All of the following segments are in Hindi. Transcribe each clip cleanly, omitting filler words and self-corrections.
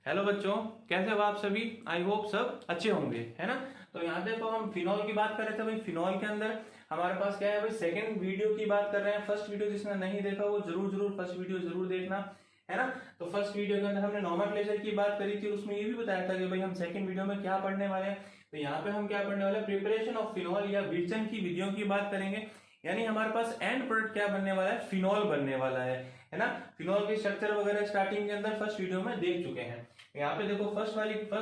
हेलो बच्चों, कैसे हो आप सभी। आई होप सब अच्छे होंगे, है ना। तो यहाँ देखो हम फिनॉल की बात कर रहे थे भाई। फिनॉल के अंदर हमारे पास क्या है भाई, सेकंड वीडियो की बात कर रहे हैं। फर्स्ट वीडियो जिसने नहीं देखा वो जरूर जरूर फर्स्ट वीडियो जरूर देखना, है ना। तो फर्स्ट वीडियो के अंदर हमने नोमेनक्लेचर की बात करी थी, उसमें ये भी बताया था कि भाई हम सेकंड वीडियो में क्या पढ़ने वाले हैं। तो यहाँ पे हम क्या पढ़ने वाले हैं, प्रिपरेशन ऑफ फिनॉल या विर्चन की विधियों की बात करेंगे। यानी हमारे पास एंड प्रोडक्ट क्या बनने वाला है, फिनॉल बनने वाला है ना। फिनॉल के स्ट्रक्चर वगैरह स्टार्टिंग के अंदर फर्स्ट वीडियो में देख चुके हैं। यहाँ पे देखो फर्स्ट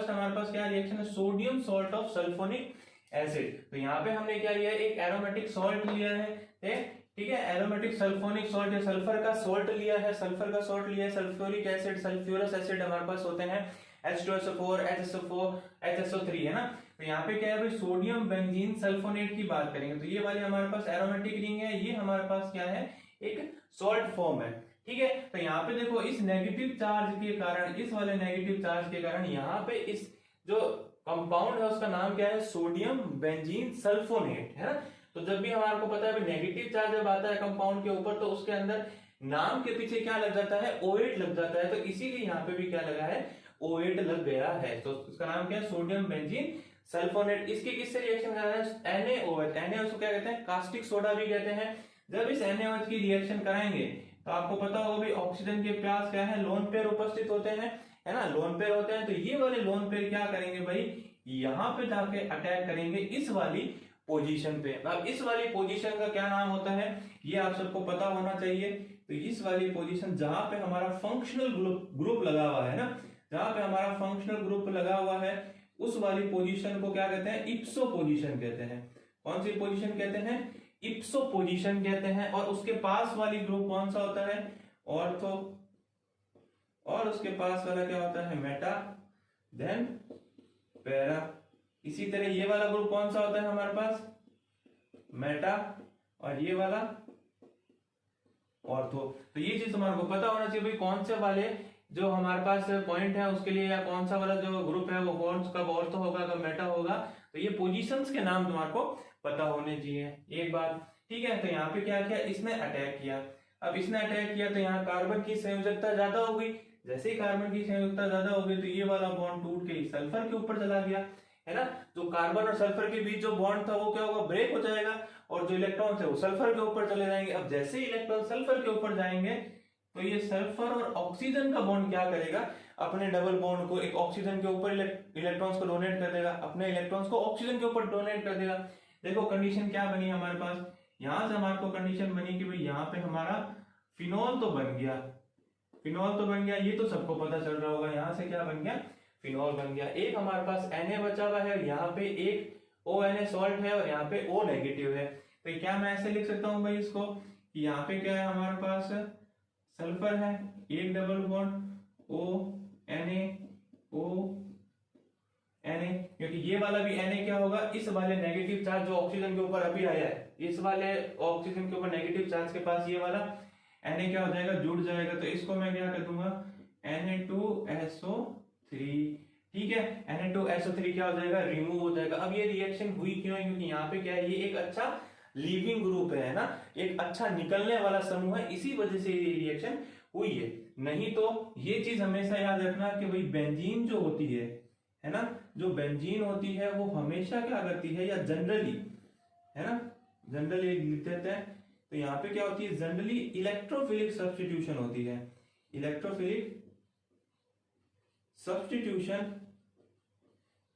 हमारे पास क्या रिएक्शन है, sodium salt of sulphonic acid. तो यहाँ पे हमने क्या लिया है, एक एरोमेटिक सॉल्ट लिया है, ठीक है। एरोमेटिक सल्फोनिक सॉल्ट या सल्फर का सॉल्ट लिया है, सल्फ्यूरिक एसिड, सल्फ्यूरस एसिड हमारे पास होते हैं H2SO4, HSO4, HSO3, है ना। तो यहाँ पे क्या है भाई, सोडियम बेंजीन सल्फोनेट की बात करेंगे। तो ये वाली हमारे पास एरोमेटिक रिंग है, ये हमारे पास क्या है, एक सॉल्ट फॉर्म है, ठीक है। तो यहाँ पे देखो इस नेगेटिव चार्ज के कारण, इस वाले नेगेटिव चार्ज के कारण यहाँ पे इस जो कंपाउंड है उसका नाम क्या है, सोडियम बेंजीन सल्फोनेट, है ना। तो जब भी हमारे को पता है नेगेटिव चार्ज जब आता है कंपाउंड के ऊपर, तो उसके अंदर नाम के पीछे क्या लग जाता है, OH लग जाता है। तो इसीलिए यहाँ पे भी क्या लगा है, OH लग गया है। तो इसका नाम क्या है, सोडियम बेंजीन सल्फोनेट। इसकी किससे रिएक्शन कर रहा है, NaOH। NaOH को क्या कहते हैं, कास्टिक सोडा भी कहते हैं। जब इस NaOH की रिएक्शन कराएंगे तो आपको पता होगा भाई, ऑक्सीजन के पास क्या है, लोन पेयर उपस्थित होते हैं, है ना, लोन पेयर होते हैं। तो ये वाले लोन पेयर क्या करेंगे भाई, यहाँ पे जाके अटैक करेंगे इस वाली पोजीशन पे। अब इस वाली पोजीशन का क्या नाम होता है, ये आप सबको पता होना चाहिए। तो इस वाली पोजीशन जहां पे हमारा फंक्शनल ग्रुप लगा हुआ है ना, जहां पे हमारा फंक्शनल ग्रुप लगा हुआ है, उस वाली पोजीशन को क्या कहते हैं, इप्सो पोजीशन कहते हैं। कौन सी पोजीशन कहते हैं, इप्सो पोजीशन कहते हैं। और उसके पास वाली ग्रुप कौन सा होता है, ऑर्थो। और उसके पास वाला क्या होता है, मेटा, देन पैरा। इसी तरह ये वाला ग्रुप कौन सा होता है हमारे पास, मेटा, और ये वाला ऑर्थो। तो ये चीज हमारे को पता होना चाहिए भाई, कौन से वाले जो हमारे पास पॉइंट है उसके लिए, या कौन सा वाला जो ग्रुप है वो कौन कब ऑर्थो होगा कब मेटा होगा। तो ये पोजीशंस के नाम तुम्हारे को पता होने चाहिए, एक बात, ठीक है। तो यहाँ पे क्या किया, इसने अटैक किया। अब इसने अटैक किया तो यहाँ कार्बन की संयोजकता ज्यादा हो गई। जैसे ही कार्बन की संयोजकता ज्यादा हो गई तो ये वाला बॉन्ड टूट के सल्फर के ऊपर चला गया, है ना। जो कार्बन और सल्फर के बीच जो बॉन्ड था वो क्या होगा, ब्रेक हो जाएगा, और जो इलेक्ट्रॉन थे वो सल्फर के ऊपर चले जाएंगे। अब जैसे ही इलेक्ट्रॉन सल्फर के ऊपर जाएंगे तो ये सल्फर और ऑक्सीजन का बॉन्ड क्या करेगा, अपने डबल बॉन्ड को एक ऑक्सीजन के ऊपर इलेक्ट्रॉन्स को डोनेट कर देगा, अपने इलेक्ट्रॉन्स को ऑक्सीजन के ऊपर डोनेट कर देगा। देखो कंडीशन क्या बनी हमारे पास, यहां से हमारे को कंडीशन बनी कि भाई यहाँ पे हमारा फिनॉल तो बन गया, फिनॉल तो बन गया, ये तो सबको पता चल रहा होगा। यहां से क्या बन गया, फिनॉल बन गया। एक हमारे पास Na बचा हुआ है, यहाँ पे एक ONa सॉल्ट है और यहाँ पे O नेगेटिव है। तो क्या मैं ऐसे लिख सकता हूँ भाई इसको, कि यहाँ पे क्या है हमारे पास, सल्फर है, एक डबल बॉन्ड Na, क्योंकि ये वाला भी Na क्या होगा, इस वाले नेगेटिव चार्ज जो ऑक्सीजन के ऊपर अभी आया है, इस वाले ऑक्सीजन के ऊपर नेगेटिव चार्ज के पास ये वाला Na क्या हो जाएगा, जुड़ जाएगा। तो इसको मैं क्या कर दूंगा, Na2SO3, ठीक है। Na2SO3 क्या हो जाएगा, रिमूव हो जाएगा। अब ये रिएक्शन हुई क्यों है, क्योंकि यहाँ पे क्या है, ये एक अच्छा लीविंग ग्रुप है ना, एक अच्छा निकलने वाला समूह है, इसी वजह से ये रिएक्शन हुई है। नहीं तो ये चीज हमेशा याद रखना कि भाई बेंजीन जो होती है ना, जो बेंजीन होती है वो हमेशा क्या करती है, या जनरली, है ना, जनरली लिख देते हैं। तो यहाँ पे क्या होती है, जनरली इलेक्ट्रोफिलिक सब्स्टिट्यूशन होती है, इलेक्ट्रोफिलिक सब्स्टिट्यूशन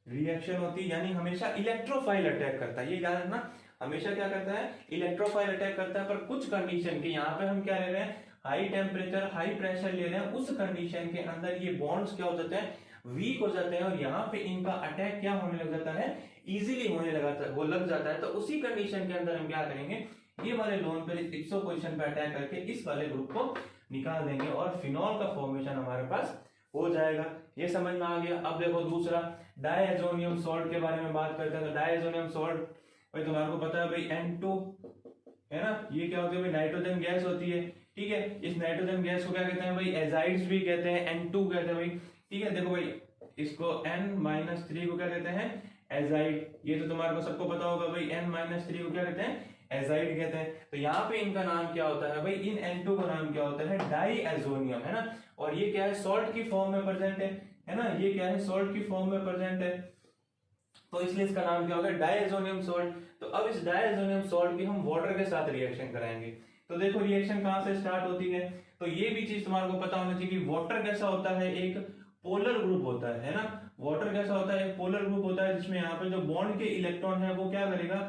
रिएक्शन होती है, यानी हमेशा इलेक्ट्रोफाइल अटैक करता है। ये याद रखना, हमेशा क्या करता है, इलेक्ट्रोफाइल अटैक करता है। पर कुछ कंडीशन के, यहाँ पे हम क्या ले रहे हैं, हाई टेम्परेचर हाई प्रेशर ले रहे हैं, उस कंडीशन के अंदर ये बॉन्ड्स क्या हो जाते हैं, वीक हो जाते हैं, और यहाँ पे इनका अटैक क्या होने लग जाता है, इजीली होने लगा वो लग जाता है। तो उसी कंडीशन के अंदर हम क्या करेंगे, ये वाले लोन पे इप्सो पोजीशन पे अटैक करके इस वाले ग्रुप को निकाल देंगे, और फिनॉल का फॉर्मेशन हमारे पास हो जाएगा। ये समझ में आ गया। अब देखो दूसरा, डायजोनियम सॉल्ट के बारे में बात करते हैं। तो डायजोनियम सॉल्ट भाई तुम्हारे को पता है भाई, N2, है ना, ये क्या होती है भाई, नाइट्रोजन गैस होती है, ठीक है। इस नाइट्रोजन गैस को क्या कहते हैं भाई, एजाइड्स भी कहते हैं, N2 कहते हैं भाई, ठीक है। देखो भाई इसको N-3 को क्या कहते हैं, एजाइड। ये तो तुम्हारे को सबको पता होगा भाई, N-3 को क्या कहते हैं, एजाइड कहते हैं। तो यहाँ पे इनका नाम क्या होता है भाई, इन N2 का नाम क्या होता है, डाईएजोनियम, है ना। और ये क्या है, सॉल्ट की फॉर्म में प्रेजेंट है ना, ये क्या है, सॉल्ट की फॉर्म में प्रेजेंट है, तो इसलिए इसका नाम क्या होगा, डाईएजोनियम सॉल्ट। तो अब इस डाईएजोनियम सॉल्ट की हम वाटर के साथ रिएक्शन कराएंगे। तो देखो रिएक्शन कहां से स्टार्ट होती है, तो ये भी चीज तुम्हारे को पता होना चाहिए कि वाटर कैसा होता है, एक पोलर ग्रुप होता है ना। वाटर कैसा होता है, एक पोलर ग्रुप होता है, जिसमें यहाँ पे जो बॉन्ड के इलेक्ट्रॉन है वो क्या करेगा,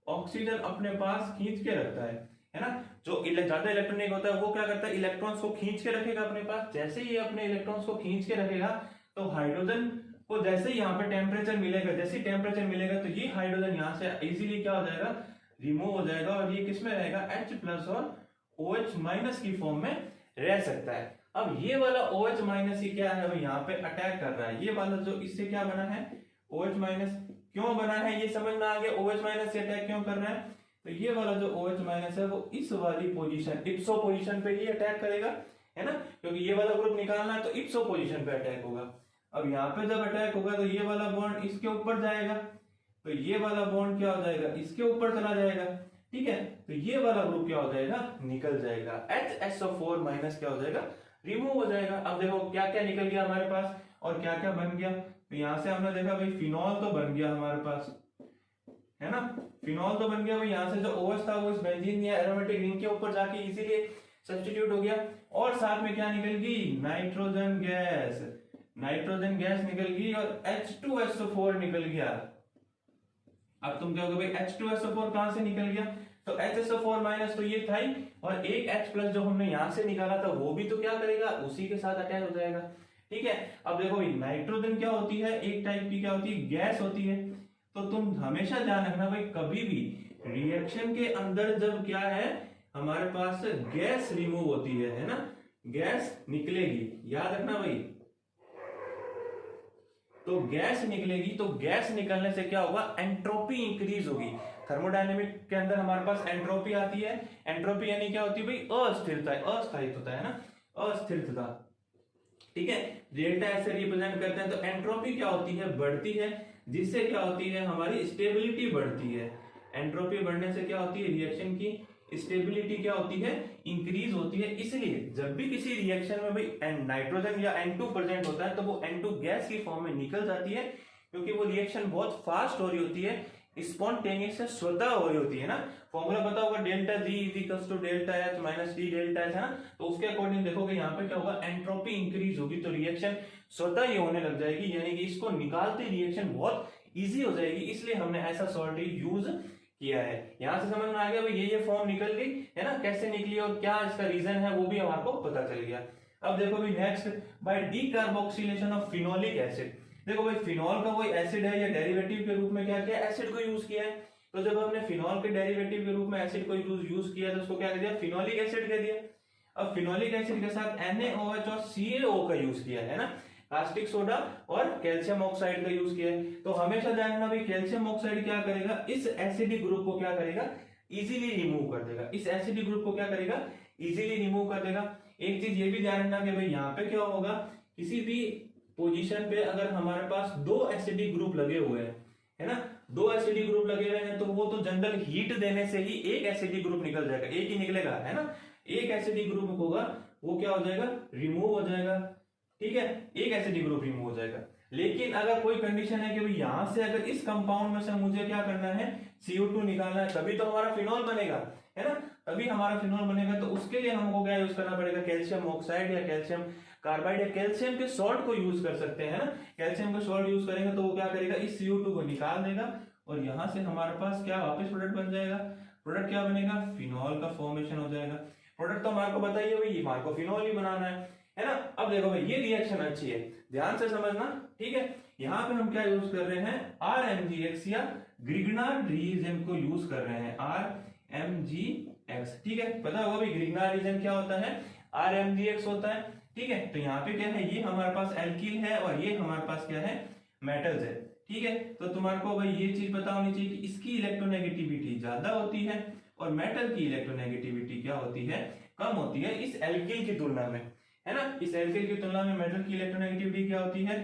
ऑक्सीजन अपने पास खींच के रखता है ना। जो ज्यादा इलेक्ट्रॉनिक होता है वो क्या करता है, इलेक्ट्रॉन्स को खींच के रखेगा अपने पास। जैसे ही अपने इलेक्ट्रॉन्स को खींच के रखेगा तो हाइड्रोजन को जैसे ही यहाँ पे टेम्परेचर मिलेगा, जैसे टेम्परेचर मिलेगा तो ये हाइड्रोजन यहाँ से इजीली क्या हो जाएगा, रिमूव हो जाएगा, और ये किसमें रहेगा, H+ और OH- की फॉर्म में रह सकता है। अब ये वाला OH- ही क्या है, यहाँ पे अटैक कर रहा है। ये वाला जो इससे क्या बना है, OH- क्यों बना है ये समझ में आ गया, OH- से अटैक क्यों कर रहा है। तो ये वाला जो OH- है वो इस वाली पोजीशन, इप्सो पोजीशन पे ही अटैक करेगा, है ना, क्योंकि ये वाला ग्रुप निकालना है तो इप्सो पोजीशन पे अटैक होगा। अब यहाँ पे जब अटैक होगा तो ये वाला बॉन्ड इसके ऊपर जाएगा, तो ये वाला बॉन्ड क्या हो जाएगा, इसके ऊपर चला जाएगा, ठीक है। तो ये वाला ग्रुप क्या हो जाएगा, निकल जाएगा, HSO4- क्या हो जाएगा, रिमूव हो जाएगा। अब देखो क्या क्या निकल गया हमारे पास और क्या क्या बन गया। तो यहाँ से हमने देखा भाई फिनॉल तो बन गया हमारे पास, है ना, फिनॉल तो बन गया भाई। यहाँ से जो OH था वो इस बेंजीन या एरोमेटिक रिंग के ऊपर जाके इजीली सब्स्टिट्यूट हो गया। और साथ में क्या निकल गई, नाइट्रोजन गैस, नाइट्रोजन गैस निकल गई और H2SO4 निकल गया। अब तुम कहोगे भाई H2SO4 कहां से निकल गया, तो HSO4- तो ये था ही, और एक H+ जो हमने यहां से निकाला था वो भी तो क्या करेगा, उसी के साथ अटैच हो जाएगा, ठीक है। अब देखो भाई नाइट्रोजन क्या होती है, एक टाइप की क्या होती है, गैस होती है। तो तुम हमेशा ध्यान रखना भाई, कभी भी रिएक्शन के अंदर जब क्या है हमारे पास गैस रिमूव होती है ना, गैस निकलेगी, याद रखना भाई। तो गैस निकलेगी, तो गैस निकलने से क्या होगा, एंट्रोपी इंक्रीज होगी। थर्मोडायनेमिक के अंदर हमारे पास एंट्रोपी आती है। एंट्रोपी यानी क्या होती है भाई, अस्थिरता, अस्थायित्व है ना, अस्थिरता, ठीक है। डेल्टा ऐसे रिप्रेजेंट करते हैं। तो एंट्रोपी क्या होती है, बढ़ती है, जिससे क्या होती है, हमारी स्टेबिलिटी बढ़ती है। एंट्रोपी बढ़ने से क्या होती है, रिएक्शन की स्टेबिलिटी क्या होती है, इंक्रीज होती है। इसलिए जब भी किसी रिएक्शन में भाई नाइट्रोजन या N2 प्रेजेंट होता है तो वो N2 गैस की फॉर्म में निकल जाती है, क्योंकि वो रिएक्शन बहुत फास्ट हो रही होती है, स्पॉन्टेनियस से स्वतः हो रही होती है ना। फॉर्मूला पता होगा, delta G = delta H - T delta H, है ना। तो उसके अकॉर्डिंग देखोगे यहाँ पे क्या होगा, एंट्रोपी इंक्रीज होगी, तो रिएक्शन स्वतः ही होने लग जाएगी, यानी कि इसको निकालते रिएक्शन बहुत इजी हो जाएगी। इसलिए हमने ऐसा सॉल्ट यूज किया है। यहां से समझ में आ गया भाई, ये फॉर्म निकल गई है ना, कैसे निकली और क्या इसका रीजन है वो भी हमारे को पता चल गया। अब देखो भाई next, by decarboxylation of phenolic acid. देखो भाई फिनॉल का कोई एसिड है या डेरिवेटिव के रूप में क्या किया, एसिड को यूज किया है। तो जब हमने फिनॉल के डेरिवेटिव के रूप में एसिड को यूज किया तो उसको क्या कह दिया, फिनोलिक एसिड कह दिया। अब फिनोलिक एसिड के साथ NaOH और CaO का यूज किया है ना, कास्टिक सोडा और कैल्शियम ऑक्साइड का यूज किया है। तो हमेशा जानना भाई, कैल्शियम ऑक्साइड क्या करेगा, इस एसिडिक ग्रुप को क्या करेगा, इजीली रिमूव कर देगा। इस एसिडिक ग्रुप को क्या करेगा, इजीली रिमूव कर देगा। एक चीज ये भी ध्यान रखना कि भाई यहाँ पे क्या होगा, किसी भी पोजीशन पे अगर हमारे पास दो एसिडिक ग्रुप लगे हुए हैं, है ना, दो एसिडिक ग्रुप लगे हुए हैं, तो वो तो जनरल हीट देने से ही एक एसिडिक ग्रुप निकल जाएगा, एक ही निकलेगा, है ना। एक एसिडिक ग्रुप होगा वो क्या हो जाएगा, रिमूव हो जाएगा, ठीक है, एक एसिडिक ग्रुप रिमूव हो जाएगा। लेकिन अगर कोई कंडीशन है कि भाई यहां से अगर इस कंपाउंड में से मुझे क्या करना है, CO2 निकालना है, तभी तो हमारा फिनॉल बनेगा, है ना, तभी हमारा फिनॉल बनेगा। तो उसके लिए हमको क्या यूज करना पड़ेगा, कैल्शियम ऑक्साइड या कैल्शियम कार्बाइड या कैल्शियम के सॉल्ट को यूज कर सकते हैं ना। कैल्शियम का सॉल्ट यूज करेंगे तो वो क्या करेगा, इस CO2 को निकाल देगा और यहां से हमारे पास क्या वापस प्रोडक्ट बन जाएगा। प्रोडक्ट क्या बनेगा, फिनॉल का फॉर्मेशन हो जाएगा। प्रोडक्ट तो हमारे को बताइए भाई, हमारे को फिनॉल ही बनाना है ना। अब देखो भाई ये रिएक्शन अच्छी है, ध्यान से समझना, ठीक है। यहाँ पे हम क्या यूज कर रहे हैं, RMGX या ग्रिग्नार्ड रीजेंट को यूज कर रहे हैं, RMGX, ठीक है। पता होगा भाई ग्रिग्नार्ड रीजेंट क्या होता है, RMGX होता है, ठीक है। तो यहाँ पे क्या है, ये हमारे पास एल्किल है और ये हमारे पास क्या है, मेटल्स है, ठीक है। तो तुम्हारे को भाई ये चीज पता होनी चाहिए कि इसकी इलेक्ट्रोनेगेटिविटी ज्यादा होती है और मेटल की इलेक्ट्रोनेगेटिविटी क्या होती है, कम होती है इस एल्किल की तुलना में, है ना। इस एल्किल की तुलना में मेटल की इलेक्ट्रोनेगेटिविटी क्या होती है,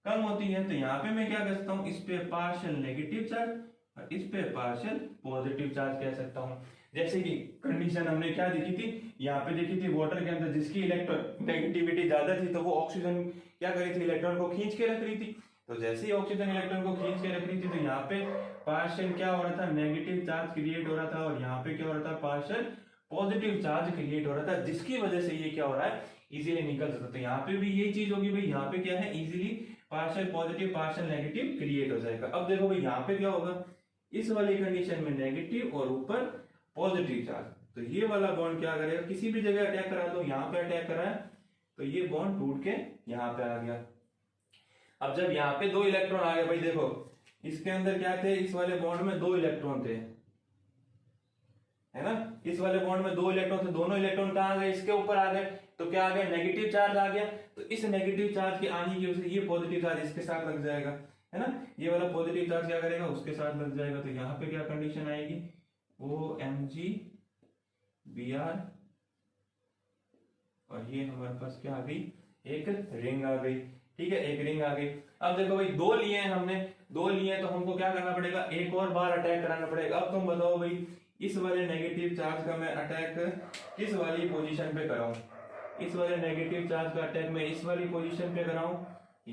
कम होती है। तो यहाँ पे मैं क्या करता हूँ, इस पे पार्शियल नेगेटिव चार्ज और इस पे पार्शियल पॉजिटिव चार्ज कह सकता हूँ। जैसे कि कंडीशन हमने क्या देखी थी, यहाँ पे देखी थी वाटर के अंदर जिसकी इलेक्ट्रॉन नेगेटिविटी ज्यादा थी तो वो ऑक्सीजन क्या कर रही थी, इलेक्ट्रॉन को खींच के रख रही थी। तो जैसे ही ऑक्सीजन इलेक्ट्रॉन को खींच के रख रही थी तो यहाँ पे पार्शियल क्या हो रहा था, नेगेटिव चार्ज क्रिएट हो रहा था, और यहाँ पे क्या हो रहा था, पार्शियल पॉजिटिव चार्ज क्रिएट हो रहा था, जिसकी वजह से ये क्या हो रहा है, इजीली निकल सकता है। तो यहाँ पे भी यही चीज होगी भाई, यहाँ पे क्या है, easily partial positive partial negative create हो जाएगा। अब देखो भाई यहाँ पे क्या होगा, इस वाली कंडीशन में नेगेटिव और ऊपर पॉजिटिव चार्ज, तो ये वाला बॉन्ड क्या करेगा, किसी भी जगह अटैक करा दो, यहाँ पे अटैक करा है तो ये बॉन्ड टूट के यहाँ पे आ गया। अब जब यहाँ पे 2 इलेक्ट्रॉन आ गए भाई, देखो इसके अंदर क्या थे, इस वाले बॉन्ड में 2 इलेक्ट्रॉन थे, है ना, इस वाले बॉन्ड में 2 इलेक्ट्रॉन थे, दोनों इलेक्ट्रॉन कहाँ आ गए, इसके ऊपर आ गए, तो क्या आ गया, नेगेटिव चार्ज आ गया। तो इस नेगेटिव चार्ज के आने की वजह से ये पॉजिटिव चार्ज इसके साथ लग जाएगा, है ना, ये वाला पॉजिटिव चार्ज क्या करेगा, उसके साथ लग जाएगा। तो यहाँ पे क्या कंडीशन आएगी, OMgBr, और ये हमारे पास क्या आ गई, एक रिंग आ गई। ठीक है, एक रिंग आ गई। अब देखो भाई 2 लिए हैं हमने, 2 लिए तो हमको क्या करना पड़ेगा, एक और बार अटैक कराना पड़ेगा। अब तुम बताओ भाई, इस वाले नेगेटिव चार्ज का मैं अटैक किस वाली पोजीशन पे कराऊं, इस वाले नेगेटिव चार्ज का अटैक मैं इस वाली पोजीशन पे कराऊं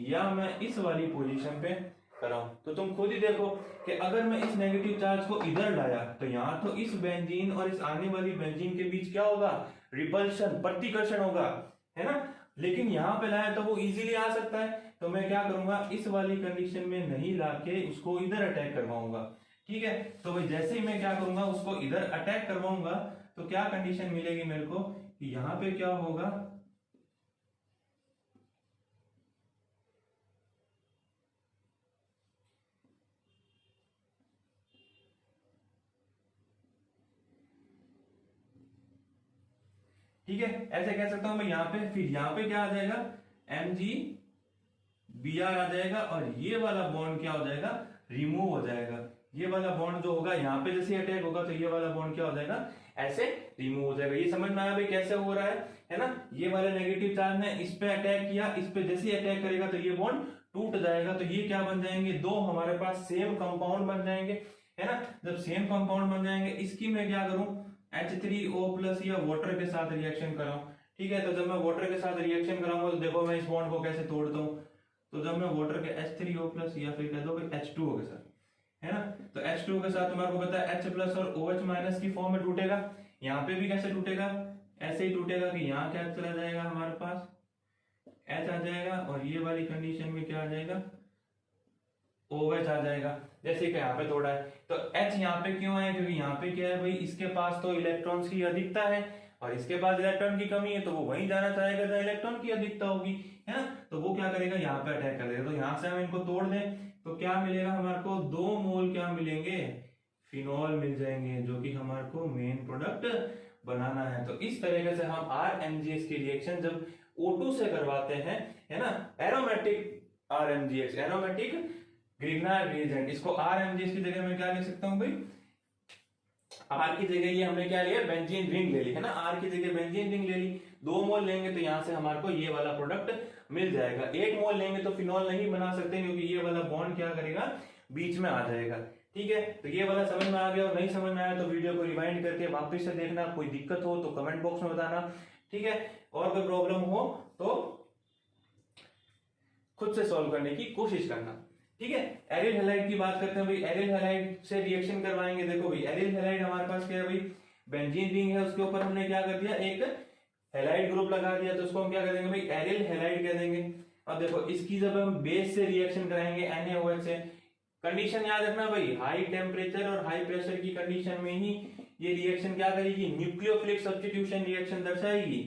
या मैं इस वाली पोजीशन पे कराऊं। तो तुम खुद ही देखो कि अगर मैं इस नेगेटिव चार्ज को इधर लाया तो यहाँ तो इस बेंजीन और इस आने वाली बेंजीन के बीच क्या होगा, रिपल्शन, प्रतिकर्षण होगा, है ना। लेकिन यहाँ पे लाया तो वो इजीली आ सकता है, तो मैं क्या करूंगा, इस वाली कंडीशन में नहीं लाके उसको इधर अटैक करवाऊंगा। ठीक है, तो भाई जैसे ही मैं क्या करूंगा, उसको इधर अटैक करवाऊंगा तो क्या कंडीशन मिलेगी मेरे को, कि यहाँ पे क्या होगा, ठीक है, ऐसे कह सकता हूं मैं यहाँ पे। फिर यहाँ पे क्या आ जाएगा, MgBr आ जाएगा, और ये वाला बॉन्ड क्या हो जाएगा, रिमूव हो जाएगा। ये वाला बॉन्ड जो होगा यहाँ पे जैसे अटैक होगा तो ये वाला बॉन्ड क्या हो जाएगा, ऐसे रिमूव हो जाएगा। ये समझ में आया भाई कैसे हो रहा है ना। ये वाले नेगेटिव चार्ज ने इस पे अटैक किया, इस पे जैसे अटैक करेगा तो ये बॉन्ड टूट जाएगा। तो ये क्या बन जाएंगे, 2 हमारे पास सेम कंपाउंड बन जाएंगे, है ना। जब सेम कंपाउंड बन जाएंगे, इसकी मैं क्या करूं, H3O+ या वाटर के साथ रिएक्शन कराऊं। ठीक है, तो जब मैं वाटर के साथ रिएक्शन कराऊंगा तो देखो मैं इस बॉन्ड को कैसे तोड़ता हूं। तो जब मैं वाटर के H3O+ या फिर कह दो H2O के साथ, है ना, तो H2O के साथ तुम्हारे को पता है H+ और OH- की फॉर्म में टूटेगा। यहाँ पे भी कैसे टूटेगा, ऐसे ही टूटेगा कि यहाँ क्या चला जाएगा, हमारे पास H आ जाएगा, और ये वाली कंडीशन में क्या आ जाएगा, OH आ जाएगा। जैसे कि यहाँ पे तोड़ा है तो H यहाँ पे क्यों है, क्योंकि यहाँ पे क्या है भाई, इसके पास तो इलेक्ट्रॉन्स की अधिकता है और इसके पास इलेक्ट्रॉन की कमी है, तो वो वहीं जाना चाहेगा जहाँ इलेक्ट्रॉन की अधिकता होगी, है ना। तो वो क्या करेगा, यहाँ पे अटैक कर देगा। तो यहाँ से हम इनको तोड़ दें तो क्या मिलेगा हमारे को, 2 मोल क्या मिलेंगे, फिनॉल मिल जाएंगे, जो कि हमारे को मेन प्रोडक्ट बनाना है। तो इस तरीके से हम RMGX की रिएक्शन जब O2 से करवाते हैं, है ना, aromatic RMGX, aromatic Grignard reagent, इसको RMGX की जगह मैं क्या लिख सकता हूं भाई, R की जगह ये हमने क्या लिया, बेंजीन रिंग ले ली, है ना, R की जगह बेंजीन रिंग ले ली। 2 मोल लेंगे तो यहाँ से हमारे को ये वाला प्रोडक्ट मिल जाएगा। 1 मोल लेंगे तो फिनॉल नहीं बना सकते, क्योंकि ये वाला बॉन्ड क्या करेगा, बीच में आ जाएगा। ठीक है, तो ये वाला समझ में आ गया, और नहीं समझ में आया तो वीडियो को रिवाइंड करके वापस से देखना। कोई दिक्कत हो तो कमेंट बॉक्स में बताना, ठीक है, और कोई प्रॉब्लम हो तो खुद से सॉल्व करने की कोशिश करना। ठीक है, एरिल हैलाइड की बात करते हैं भाई, एरिल हैलाइड से रिएक्शन करवाएंगे। देखो भाई, एरिल हैलाइड हमारे पास क्या है भाई, बेंजीन रिंग है, उसके ऊपर हमने क्या कर दिया, एक हैलाइड ग्रुप लगा दिया, तो उसको हम क्या कर देंगे भाई, एरिल हैलाइड कह देंगे। अब देखो इसकी जब हम बेस से रिएक्शन कराएंगे NaOH से, कंडीशन याद रखना भाई, हाई टेम्परेचर और हाई प्रेशर की कंडीशन में ही ये रिएक्शन क्या करेगी, न्यूक्लियोफिलिक सब्स्टिट्यूशन रिएक्शन दर्शाएगी।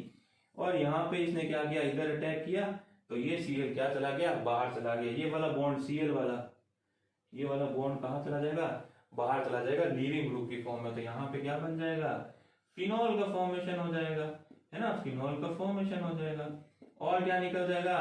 और यहाँ पे इसने क्या किया, इधर अटैक किया तो ये Cl क्या चला गया, बाहर चला गया। ये वाला बॉन्ड Cl वाला, ये वाला बॉन्ड कहाँ चला जाएगा, बाहर चला जाएगा लीविंग ग्रुप की फॉर्म में। तो यहाँ पे क्या बन जाएगा, फिनॉल का फॉर्मेशन हो जाएगा, है ना, फिनॉल का फॉर्मेशन हो जाएगा। और क्या निकल जाएगा,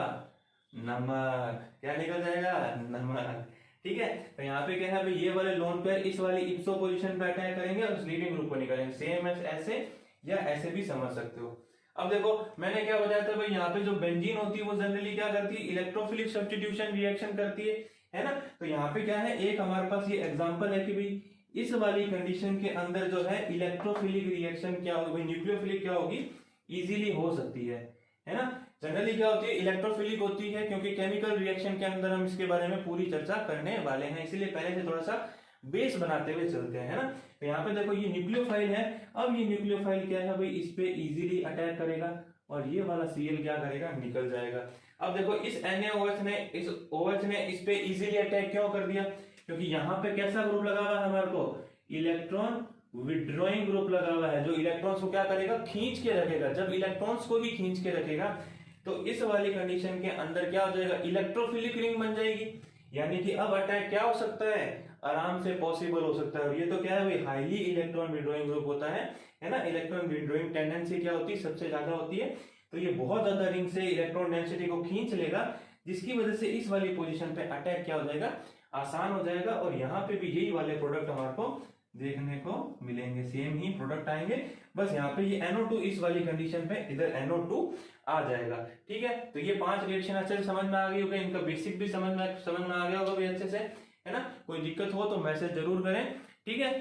नमक। क्या निकल जाएगा, नमक। ठीक है, तो यहाँ पे क्या है भाई, ये वाले लोन पेयर इस वाली इप्सो पोजीशन पे अटैक करेंगे और लीविंग ग्रुप को निकालेंगे। सेम ऐसे या ऐसे भी समझ सकते हो। अब देखो मैंने क्या बताया था भाई, यहाँ पे जो बेंजीन होती है वो जनरली क्या करती है, इलेक्ट्रोफिलिक सब्स्टिट्यूशन रिएक्शन करती है। है ना। तो यहाँ पे क्या है, एक हमारे पास ये एग्जांपल है कि भाई इस वाली कंडीशन के अंदर जो है इलेक्ट्रोफिलिक रिएक्शन क्या होगी, भाई न्यूक्लियोफिलिक क्या होगी, इजीली हो सकती है ना। जनरली क्या होती है, इलेक्ट्रोफिलिक होती है, क्योंकि केमिकल रिएक्शन के अंदर हम इसके बारे में पूरी चर्चा करने वाले हैं, इसीलिए पहले से थोड़ा सा बेस बनाते हुए चलते हैं, है ना। तो यहाँ पे देखो ये न्यूक्लियोफाइल है, अब ये न्यूक्लियोफाइल क्या है भाई, इस पे इजीली अटैक करेगा और ये वाला Cl क्या करेगा, निकल जाएगा। अब देखो इस NaOH ने इस OH ने इस पे इजीली अटैक क्यों कर दिया, क्योंकि यहाँ पे कैसा ग्रुप लगा हुआ है हमारे को, इलेक्ट्रॉन विड्रॉइंग ग्रुप लगा हुआ है, जो इलेक्ट्रॉन्स को क्या करेगा, खींच के रखेगा। जब इलेक्ट्रॉन्स को ही खींच के रखेगा तो इस वाली कंडीशन के अंदर क्या हो जाएगा, इलेक्ट्रोफिलिक रिंग बन जाएगी, यानी कि अब अटैक क्या हो सकता है, आराम से पॉसिबल हो सकता है। और ये तो क्या है भाई, हाईली इलेक्ट्रॉन विड्रॉइंग ग्रुप होता है ना। इलेक्ट्रॉन विड्रॉइंग टेंडेंसी क्या होती है, सबसे ज्यादा होती है, तो ये बहुत ज्यादा रिंग से इलेक्ट्रॉन डेंसिटी को खींच लेगा, जिसकी वजह से इस वाली पोजीशन पे अटैक क्या हो जाएगा, आसान हो जाएगा। और यहाँ पे भी यही वाले प्रोडक्ट हमारे को देखने को मिलेंगे, सेम ही प्रोडक्ट आएंगे, बस यहाँ पे ये NO2 इस वाली कंडीशन पे इधर NO2 आ जाएगा। ठीक है, तो ये 5 रिएक्शन अच्छे से समझ में आ गई होगी, इनका बेसिक भी समझ में आ गया होगा भी अच्छे से, है ना। कोई दिक्कत हो तो मैसेज जरूर करें, ठीक है।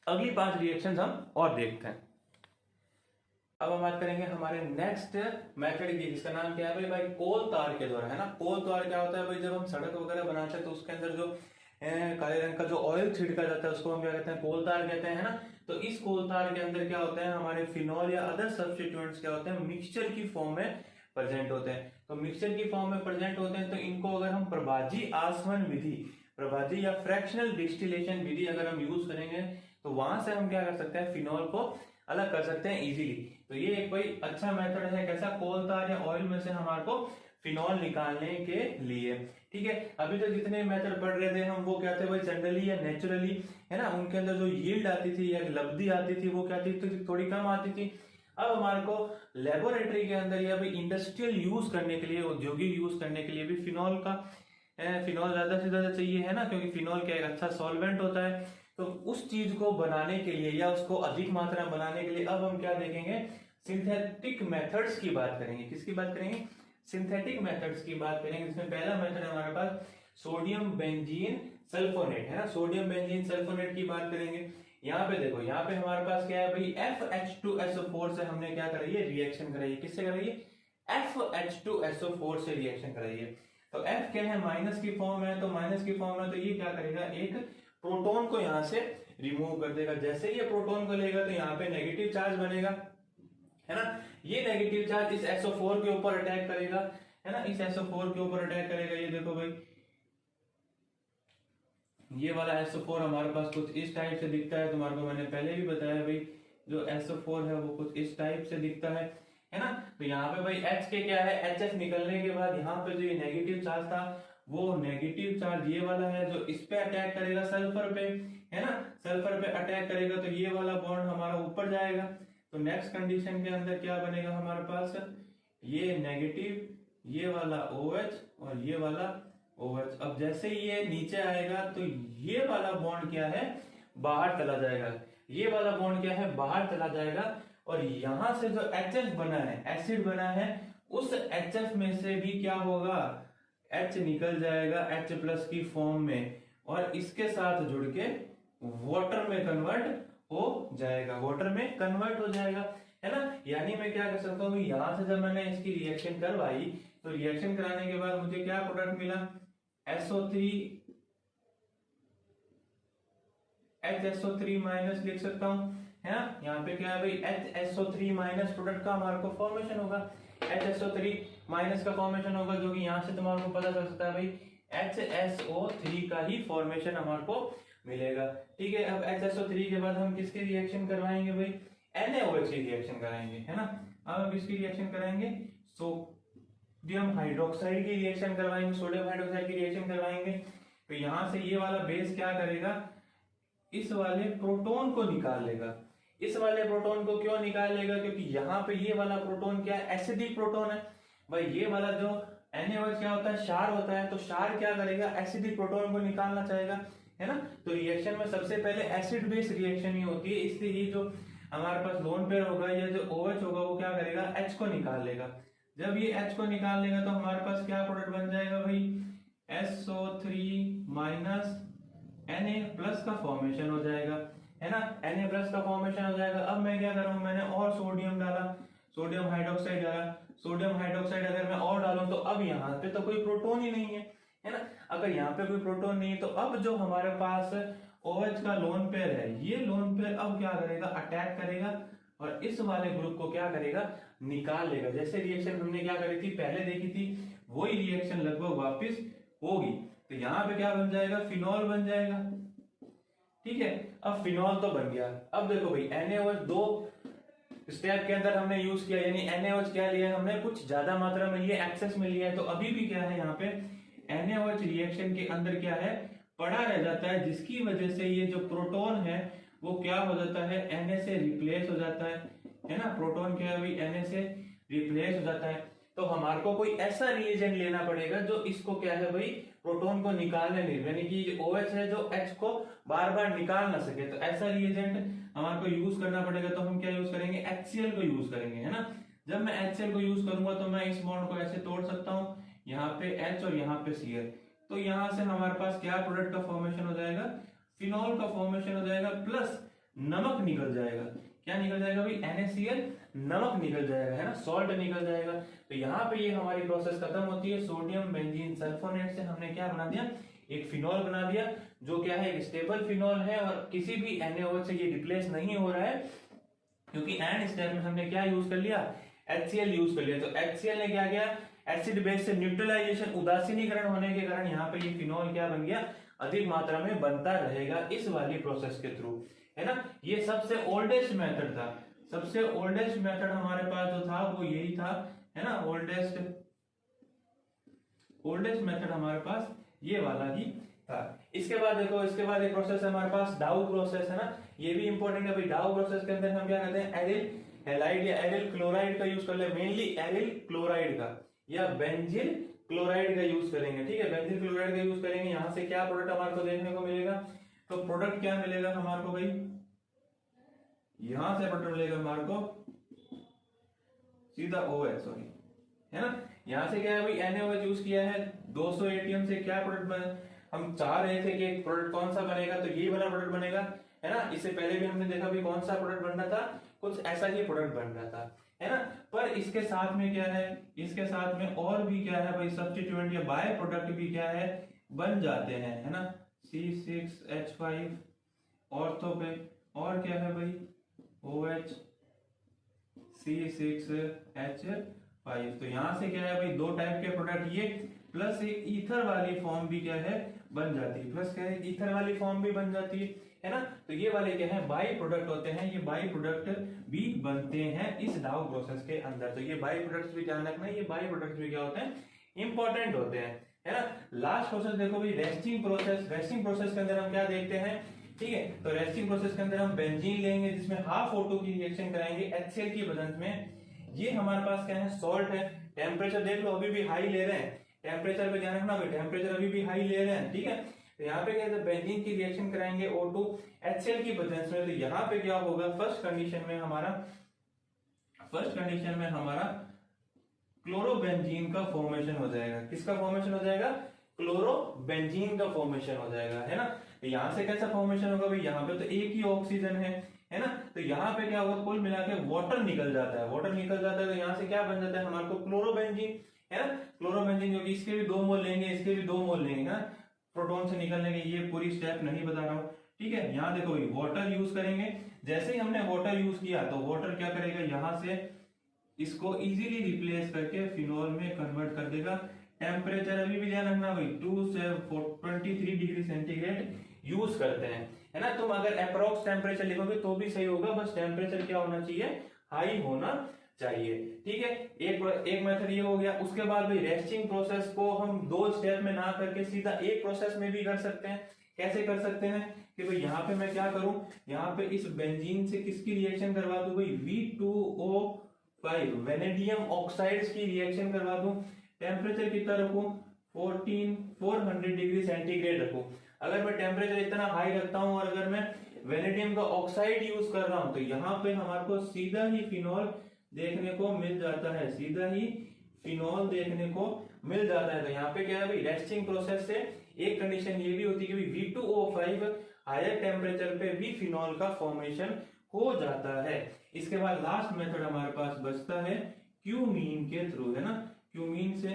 अगली 5 रिएक्शन हम और देखते हैं। अब हम बात करेंगे हमारे नेक्स्ट मेथड की, जिसका नाम क्या है भाई कोल तार के द्वारा, है ना। कोल तार क्या होता है भाई, जब हम सड़क वगैरह बनाते हैं तो उसके अंदर जो काले रंग का जो ऑयल छिड़का जाता है उसको हम क्या कहते हैं, कोल तार कहते हैं, है ना। तो इस कोल तार के अंदर क्या होता है, हमारे फिनॉल या अदर सब्स्टिट्यूएंट्स क्या होते हैं, मिक्सचर की फॉर्म में प्रेजेंट होते हैं। तो मिक्सचर की फॉर्म में प्रेजेंट होते हैं, तो इनको अगर हम प्रभाजी आसवन विधि, प्रभाजी या फ्रैक्शनल डिस्टिलेशन विधि अगर हम यूज करेंगे तो वहां से हम क्या कर सकते हैं, फिनॉल को अलग कर सकते हैं इजीली। तो ये एक भाई अच्छा मेथड है, कैसा, कोल तार या ऑयल में से हमारे को फिनॉल निकालने के लिए। ठीक है, अभी तो जितने मेथड पढ़ रहे थे हम, वो क्या थे भाई, जनरली या नेचुरली, है ना, उनके अंदर जो यील्ड आती थी या लब्धि आती थी वो क्या थी, तो थोड़ी कम आती थी। अब हमारे को लेबोरेटरी के अंदर या भाई इंडस्ट्रियल यूज करने के लिए, औद्योगिक यूज करने के लिए भी फिनॉल ज्यादा से ज्यादा चाहिए, है ना, क्योंकि फिनॉल क्या एक अच्छा सॉल्वेंट होता है। तो उस चीज को बनाने के लिए या उसको अधिक मात्रा में बनाने के लिए अब हम क्या देखेंगे, सिंथेटिक मेथड्स की बात करेंगे। किसकी बात करेंगे, सिंथेटिक मेथड्स की बात करेंगे, जिसमें पहला मेथड हमारे पास सोडियम बेंजीन सल्फोनेट, है ना। सोडियम बेंजीन सल्फोनेट की बात करेंगे। यहाँ पे देखो, यहाँ पे हमारे पास क्या है भाई, FH2SO4 से हमने क्या कराई है, रिएक्शन कराई है। किससे कराई है, FH2SO4 से रिएक्शन कराई है। तो F क्या है, माइनस की फॉर्म है, तो माइनस की फॉर्म है तो ये क्या करेगा, एक प्रोटॉन को यहाँ से रिमूव कर देगा। जैसे ये प्रोटॉन को लेगा तो यहाँ पे नेगेटिव चार्ज बनेगा, है ना। ये नेगेटिव चार्ज इस SO4 के ऊपर अटैक करेगा, है ना, इस SO4 के ऊपर अटैक करेगा। ये देखो भाई, ये वाला SO4 हमारे पास कुछ इस टाइप से दिखता है, तुम्हारे को मैंने पहले भी बताया भाई, जो SO4 है वो कुछ इस टाइप से दिखता है ना। तो यहाँ पे भाई H के क्या है, HF निकलने के बाद यहाँ पे जो ये नेगेटिव चार्ज था, वो नेगेटिव चार्ज ये वाला है जो इस पे अटैक करेगा, सल्फर पे, है ना, सल्फर पे अटैक करेगा तो ये वाला बॉन्ड हमारा ऊपर जाएगा। तो नेक्स्ट कंडीशन के अंदर क्या बनेगा हमारे पास, ये नेगेटिव, ये वाला OH और ये वाला OH। अब जैसे ये नीचे आएगा तो ये वाला बॉन्ड क्या है, बाहर चला जाएगा, ये वाला बॉन्ड क्या है, बाहर चला जाएगा। और यहां से जो HF बना है, एसिड बना है, उस HF में से भी क्या होगा, H निकल जाएगा H+ की फॉर्म में, और इसके साथ जुड़ के वाटर में कन्वर्ट हो जाएगा, वाटर में कन्वर्ट हो जाएगा, है ना। यानी मैं क्या कर सकता हूँ, यहां से जब मैंने इसकी रिएक्शन करवाई तो रिएक्शन कराने के बाद मुझे क्या प्रोडक्ट मिला, SO3 HSO3 माइनस लिख सकता हूँ, है ना। यहाँ पे क्या है भाई, HSO3 माइनस प्रोडक्ट का हमारे को फॉर्मेशन होगा, HSO3 माइनस का फॉर्मेशन होगा, जो कि यहाँ से तुम्हारे को पता चल सकता है भाई HSO3 का ही फॉर्मेशन हमारे को मिलेगा। ठीक है, अब HSO3 के बाद हम किसकी रिएक्शन करवाएंगे भाई, NaOH की रिएक्शन कराएंगे, है ना। अब हम किसकी रिएक्शन कराएंगे, सोडियम हाइड्रोक्साइड की रिएक्शन करवाएंगे, सोडियम हाइड्रोक्साइड की रिएक्शन करवाएंगे। तो यहाँ से ये वाला बेस क्या करेगा, इस वाले प्रोटॉन को निकाल लेगा। इस वाले प्रोटॉन को क्यों निकाल लेगा, क्योंकि यहाँ पे ये वाला प्रोटॉन क्या है, एसिडिक प्रोटॉन है भाई। ये वाला जो NaOH क्या होता है, क्षार होता है, तो क्षार क्या करेगा, एसिडिक प्रोटॉन को निकालना चाहेगा, है ना। तो रिएक्शन में सबसे पहले एसिड बेस रिएक्शन ही होती है, इसलिए ये जो हमारे पास लोन पेयर होगा या जो OH होगा वो क्या करेगा, H को निकाल लेगा। जब ये H को निकाल लेगा तो हमारे पास क्या प्रोडक्ट बन जाएगा भाई, SO3 माइनस Na+ का फॉर्मेशन हो जाएगा, है ना। Na+ का फॉर्मेशन हो जाएगा। अब मैं क्या कर रहा हूँ, मैंने और सोडियम डाला, सोडियम हाइड्रोक्साइड डाला। सोडियम हाइड्रोक्साइड अगर मैं और डालूं तो अब यहाँ पे तो कोई प्रोटोन ही नहीं है ना। अगर यहाँ पे कोई प्रोटोन नहीं है तो अब जो हमारे पास OH का लोन पेयर है, ये लोन पेयर अब क्या करेगा, अटैक करेगा और इस वाले ग्रुप को क्या करेगा, निकाल लेगा। जैसे रिएक्शन हमने क्या करी थी, पहले देखी थी, वही रिएक्शन लगभग वापस होगी। तो यहाँ पे क्या बन जाएगा, फिनॉल बन जाएगा। ठीक है, अब फिनॉल तो बन गया। अब देखो भाई, NaOH 2 स्टेप के अंदर हमने यूज किया, यानी NaOH क्या लिया हमने, कुछ ज्यादा मात्रा में लिया, एक्सेस में लिया है। तो अभी भी क्या है, यहाँ पे NaOH रिएक्शन के अंदर क्या है, पड़ा रह जाता है, जिसकी वजह से ये जो प्रोटॉन है वो क्या हो जाता है, Na से रिप्लेस हो जाता है ना। प्रोटॉन क्या है भाई, Na से रिप्लेस हो जाता है। तो हमारे को कोई ऐसा रिएजेंट लेना पड़ेगा जो इसको क्या है भाई, प्रोटॉन को निकालने नहीं, यानी कि OH है जो H को बार बार निकाल ना सके। तो ऐसा रिएजेंट हमारे को यूज करना पड़ेगा। तो हम क्या यूज करेंगे, HCl को यूज करेंगे, है ना। जब मैं HCl को यूज करूंगा तो मैं इस बॉन्ड को ऐसे तोड़ सकता हूँ, यहाँ पे H और यहाँ पे Cl। तो यहाँ से हमारे पास क्या प्रोडक्ट का फॉर्मेशन हो जाएगा, फिनॉल का फॉर्मेशन हो जाएगा, प्लस नमक निकल जाएगा। क्या निकल जाएगा भाई, NaCl, नमक निकल जाएगा, है ना, सॉल्ट निकल जाएगा। तो यहाँ पे ये हमारी प्रोसेस खत्म होती है। सोडियम बेंजीन सल्फोनेट से हमने क्या बना दिया, एक फिनॉल बना दिया, जो क्या है, एक स्टेबल फिनॉल है और किसी भी NaOH से ये रिप्लेस नहीं हो रहा है, क्योंकि एंड स्टेप में हमने क्या यूज कर लिया, HCl यूज कर लिया। तो HCl ने क्या किया, एसिड बेस से न्यूट्रलाइजेशन, उदासीनीकरण होने के कारण यहाँ पे ये फिनॉल क्या बन गया, अधिक मात्रा में बनता रहेगा इस वाली प्रोसेस के थ्रू, है ना। ये सबसे ओल्डेस्ट मेथड था। सबसे ओल्डेस्ट मेथड हमारे पास जो था वो यही था, है ना। ओल्डेस्ट मेथड हमारे पास ये वाला ही था। इसके बाद देखो, इसके बाद एक प्रोसेस है हमारे पास, डाउ प्रोसेस, है ना। ये भी इंपॉर्टेंट है भाई। डाउ प्रोसेस के अंदर हम क्या करते हैं, एरिल हैलाइड या एरिल क्लोराइड का यूज कर ले, मेनली एरिल क्लोराइड का या बेंजील क्लोराइड का यूज करेंगे। ठीक है, बेंजील क्लोराइड का यूज करेंगे। यहाँ से क्या प्रोडक्ट हमारे को देखने को मिलेगा, तो प्रोडक्ट क्या मिलेगा हमारे को भाई, यहां से प्रोडक्ट मिलेगा हमारे को सीधा OH, सॉरी, है ना। यहां से क्या है भाई, NaOH यूज किया है 200 ATM से। क्या प्रोडक्ट बने, हम चाह रहे थे कि प्रोडक्ट कौन सा बनेगा, तो ये वाला प्रोडक्ट बनेगा, है ना। इससे पहले भी हमने देखा भी कौन सा प्रोडक्ट बन रहा था, कुछ ऐसा ही प्रोडक्ट बन रहा था, है ना। पर इसके साथ में क्या है, इसके साथ में और भी क्या है भाई, सब्स्टिट्यूएंट या बाय प्रोडक्ट भी क्या है, बन जाते हैं, है ना। C6H5 ऑर्थो पे, और क्या है भाई, OH C6H5। तो यहां से क्या है भाई, दो टाइप के प्रोडक्ट ये, प्लस एक ईथर वाली फॉर्म भी क्या है, बन जाती है। प्लस क्या है, ईथर वाली फॉर्म भी बन जाती है ना। तो ये वाले क्या है, बाई प्रोडक्ट होते हैं। ये बाई प्रोडक्ट भी बनते हैं इस डाउ प्रोसेस के अंदर। तो ये बाई प्रोडक्ट्स भी ध्यान रखना, ये बाई प्रोडक्ट्स भी क्या होते हैं, इंपॉर्टेंट होते हैं, है ना। लास्ट प्रोसेस देखो भाई, रेस्टिंग प्रोसेस। रेस्टिंग प्रोसेस के अंदर हम क्या देखते हैं, ठीक है। तो रेस्टिंग प्रोसेस के अंदर हम बेंजीन लेंगे, जिसमें हाफ O2 की रिएक्शन कराएंगे HCl की प्रेजेंस में। ये हमारे पास क्या है, सॉल्ट है। टेम्परेचर देख लो, अभी भी हाई ले रहे हैं, टेम्परेचर पे ध्यान रखना भाई, टेम्परेचर अभी भी हाई ले रहे हैं, ठीक है। तो यहाँ पे क्या है, बेंजीन की रिएक्शन कराएंगे O2 HCl की प्रेजेंस में। तो यहाँ पे क्या होगा, फर्स्ट कंडीशन में हमारा क्लोरोबेंजीन का फॉर्मेशन हो जाएगा। किसका फॉर्मेशन हो जाएगा, क्लोरोबेंजीन का फॉर्मेशन हो जाएगा, है ना। यहाँ से कैसा फॉर्मेशन होगा भाई, यहाँ पे तो एक ही ऑक्सीजन है ना। तो यहाँ पे क्या होगा, कुल मिला के वाटर निकल जाता है, तो यहाँ से क्या बन जाता है हमारे को, क्लोरोबेंजीन, है ना। क्लोरोबेंजीन, जो कि इसके भी 2 मोल लेंगे, इसके भी 2 मोल लेंगे, है ना, प्रोटॉन से निकलने के। ये पूरी स्टेप नहीं बता रहा हूँ, ठीक है। यहाँ देखो भाई, वाटर यूज करेंगे। जैसे ही हमने वाटर यूज किया तो वाटर क्या करेगा, यहाँ से इसको इजीली रिप्लेस करके फिनॉल में कन्वर्ट कर देगा। टेम्परेचर अभी भी ध्यान रखना भाई, 2 से 23 डिग्री सेंटीग्रेड यूज करते हैं, है ना। तुम अगर अप्रोक्स टेम्परेचर लिखोगे तो भी सही होगा, बस टेम्परेचर क्या होना चाहिए, हाई होना चाहिए, ठीक है। एक मेथड ये हो गया। उसके बाद भाई, रेस्टिंग प्रोसेस को हम 2 स्टेप में ना करके सीधा एक प्रोसेस में भी कर सकते हैं। कैसे कर सकते हैं कि भाई, यहाँ पे मैं क्या करूं, यहाँ पे इस बेंजीन से किसकी रिएक्शन करवा दूं भाई, V2O5 वेनेडियम ऑक्साइड्स की रिएक्शन करवा दूं। टेम्परेचर कितना रखूं, 400 डिग्री सेंटीग्रेड रखूं। अगर मैं टेम्परेचर इतना हाई रखता हूं और अगर मैं वेनेडियम का ऑक्साइड यूज कर रहा हूं, तो यहाँ पे हमारे को सीधा ही फिनॉल देखने को मिल जाता है, सीधा ही फिनॉल देखने को मिल जाता है। तो यहाँ पे क्या है भाई, रेस्टिंग प्रोसेस से एक कंडीशन ये भी होती है कि V2O5 हायर टेम्परेचर पे भी फिनॉल का फॉर्मेशन हो जाता है। इसके बाद लास्ट मेथड हमारे पास बचता है क्यूमीन के थ्रू, है ना। क्यूमीन से,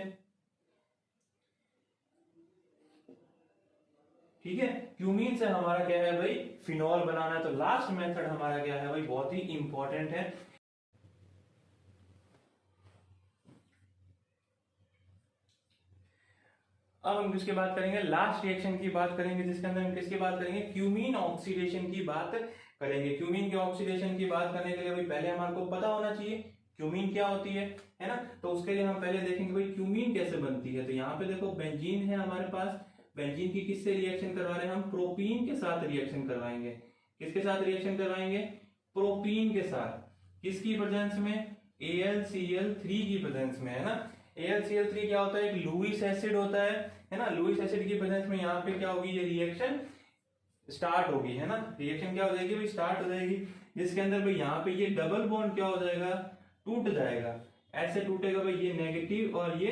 ठीक है, क्यूमीन से हमारा क्या है भाई, फिनॉल बनाना है। तो लास्ट मेथड हमारा क्या है भाई, बहुत ही इंपॉर्टेंट है। अब हम किसकी बात करेंगे, लास्ट रिएक्शन की बात करेंगे, जिसके अंदर हम किसकी बात करेंगे, क्यूमीन ऑक्सीडेशन की बात करेंगे। क्यूमीन के ऑक्सीडेशन की बात करने के लिए भाई पहले हमारे को पता होना चाहिए क्यूमीन क्या होती है ना। तो उसके लिए हम पहले देखेंगे भाई क्यूमीन कैसे बनती है। तो यहाँ पे देखो बेंजीन है हमारे पास, बेंजीन की किससे रिएक्शन करवा रहे हैं हम, प्रोपीन के साथ रिएक्शन करवाएंगे। किसके साथ रिएक्शन करवाएंगे, प्रोपीन के साथ। किसकी प्रेजेंस में, AlCl3 की प्रेजेंस में, है ना। AlCl3 क्या होता है, एक लुईस एसिड होता है ना। लुईस एसिड की प्रेजेंस में यहाँ पे क्या होगी, ये रिएक्शन स्टार्ट होगी, है ना। रिएक्शन क्या हो जाएगी भाई, स्टार्ट हो जाएगी, जिसके अंदर भाई यहाँ पे ये डबल बॉन्ड क्या हो जाएगा, टूट जाएगा। ऐसे टूटेगा भाई ये नेगेटिव और ये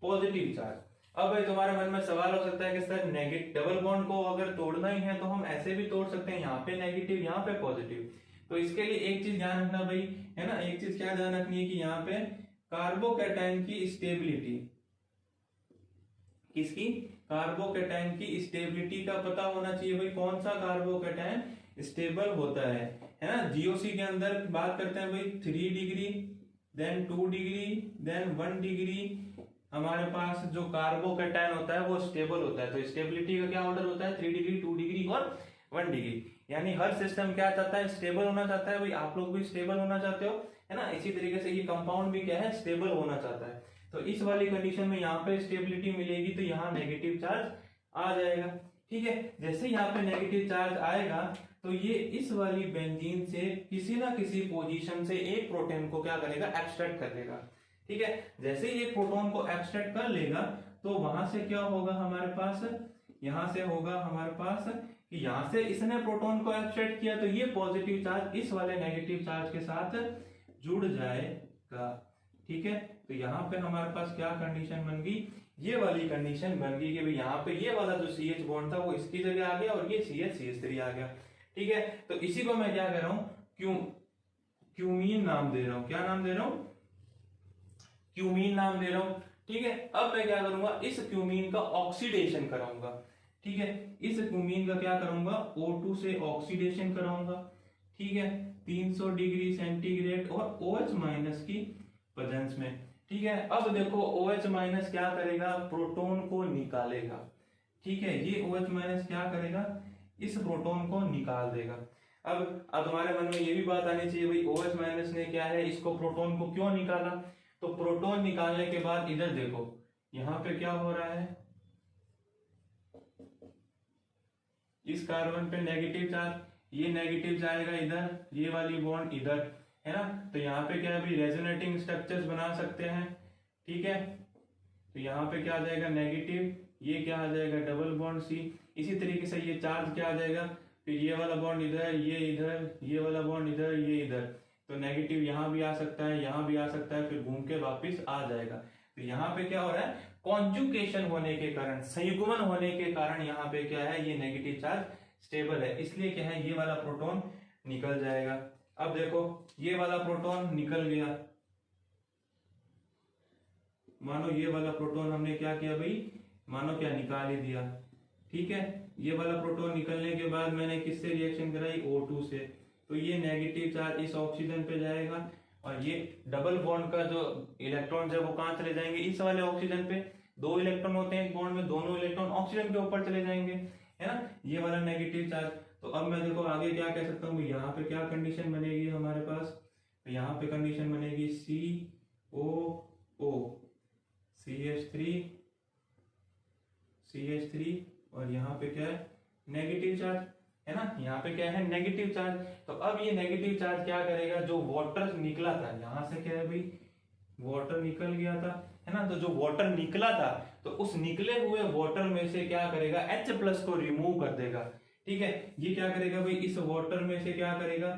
पॉजिटिव चार्ज। अब भाई तुम्हारे मन में सवाल हो सकता है कि सर नेगेटिव डबल बॉन्ड को अगर तोड़ना ही है तो हम ऐसे भी तोड़ सकते हैं, यहाँ पे नेगेटिव यहाँ पे पॉजिटिव। तो इसके लिए एक चीज ध्यान रखना भाई, है ना। एक चीज क्या ध्यान रखनी है कि यहाँ पे कार्बोकैटायन की स्टेबिलिटी, किसकी, कार्बोकैटायन की स्टेबिलिटी का पता होना चाहिए भाई, कौन सा कार्बोकैटायन स्टेबल होता है ना। जीओसी के अंदर बात करते हैं भाई 3 degree, then 2 degree, then 1 degree हमारे पास जो कार्बोकैटायन होता है वो स्टेबल होता है। तो स्टेबिलिटी का क्या ऑर्डर होता है, 3 डिग्री, 2 डिग्री और 1 डिग्री। यानी हर सिस्टम क्या चाहता है, स्टेबल होना चाहता है। भाई आप लोग भी स्टेबल होना चाहते हो, है ना। इसी तरीके से ये कंपाउंड भी क्या है, स्टेबल होना चाहता है। तो इस वाली कंडीशन में यहाँ पे स्टेबिलिटी मिलेगी तो यहाँ नेगेटिव चार्ज आ जाएगा, ठीक है। जैसे यहाँ पे नेगेटिव चार्ज आएगा तो ये इस वाली बेंजीन से किसी ना किसी पोजीशन से एक प्रोटॉन को क्या करेगा, एब्स्ट्रैक्ट कर लेगा, ठीक है। जैसे ही एक प्रोटॉन को एब्स्ट्रैक्ट कर लेगा तो वहां से क्या होगा हमारे पास, यहां से होगा हमारे पास कि यहां से इसने प्रोटॉन को एब्स्ट्रैक्ट किया तो ये पॉजिटिव चार्ज इस वाले नेगेटिव चार्ज के साथ जुड़ जाएगा, ठीक है। तो यहाँ पे हमारे पास क्या कंडीशन बन गई, ये वाली कंडीशन बन गई कि भाई यहाँ पे ये वाला जो CH बॉन्ड था वो इसकी जगह आ गया और ये CH3 आ गया, ठीक है। तो इसी को मैं क्या कर रहा हूँ, क्यूमीन नाम दे रहा हूँ। क्या नाम दे रहा हूँ, क्यूमीन नाम दे रहा हूँ, ठीक है। अब मैं क्या करूंगा, इस क्यूमीन का ऑक्सीडेशन कराऊंगा, ठीक है। इस क्यूमीन का क्या करूंगा, O2 से ऑक्सीडेशन कराऊंगा, ठीक है, 300 डिग्री सेंटीग्रेड और OH माइनस की प्रेजेंस में, ठीक है। अब देखो OH माइनस क्या करेगा, प्रोटॉन को निकालेगा, ठीक है। ये OH माइनस क्या करेगा, इस प्रोटॉन को निकाल देगा। अब तुम्हारे मन में ये भी बात आनी चाहिए भाई OH माइनस ने क्या है, इसको प्रोटॉन को क्यों निकाला। तो प्रोटॉन निकालने के बाद इधर देखो यहां पे क्या हो रहा है, इस कार्बन पे नेगेटिव चार्ज, ये नेगेटिव जाएगा इधर, ये वाली बॉन्ड इधर, है ना। तो यहाँ पे क्या है भाई, रेजोनेटिंग स्ट्रक्चर्स बना सकते हैं, ठीक है। तो यहाँ पे क्या आ जाएगा, नेगेटिव, ये क्या आ जाएगा, डबल बॉन्ड C। इसी तरीके से ये चार्ज क्या आ जाएगा, फिर ये वाला बॉन्ड इधर, ये इधर, ये वाला बॉन्ड इधर, ये इधर। तो नेगेटिव यहाँ भी आ सकता है, यहाँ भी आ सकता है, फिर घूम के वापिस आ जाएगा। तो यहाँ पे क्या हो रहा है, कॉन्जुगेशन होने के कारण, संयुग्मन होने के कारण यहाँ पे क्या है, ये नेगेटिव चार्ज स्टेबल है, इसलिए क्या है, ये वाला प्रोटॉन निकल जाएगा। अब देखो ये वाला प्रोटॉन निकल गया, मानो ये वाला प्रोटॉन हमने क्या किया भाई, मानो क्या निकाल ही दिया, ठीक है। ये वाला प्रोटॉन निकलने के बाद मैंने किससे रिएक्शन कराई, O2 से। तो ये नेगेटिव चार्ज इस ऑक्सीजन पे जाएगा और ये डबल बॉन्ड का जो इलेक्ट्रॉन है वो कहाँ चले जाएंगे, इस वाले ऑक्सीजन पे। 2 इलेक्ट्रॉन होते हैं एक बॉन्ड में, दोनों इलेक्ट्रॉन ऑक्सीजन के ऊपर चले जाएंगे, है ना, ये वाला नेगेटिव चार्ज। तो अब मैं देखो आगे क्या कह सकता हूँ, यहाँ पे क्या कंडीशन बनेगी हमारे पास, तो यहाँ पे कंडीशन बनेगी COO CH3 और यहाँ पे क्या है, नेगेटिव चार्ज, है ना। यहाँ पे क्या है, नेगेटिव चार्ज। तो अब ये नेगेटिव चार्ज क्या करेगा, जो वाटर निकला था यहाँ से, क्या है भाई, वाटर निकल गया था, है ना। तो जो वाटर निकला था तो उस निकले हुए वाटर में से क्या करेगा, H+ को रिमूव कर देगा, ठीक है। ये क्या करेगा भाई, इस वाटर में से क्या करेगा,